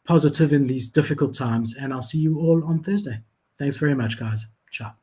positive in these difficult times, and I'll see you all on Thursday. Thanks very much, guys. Ciao.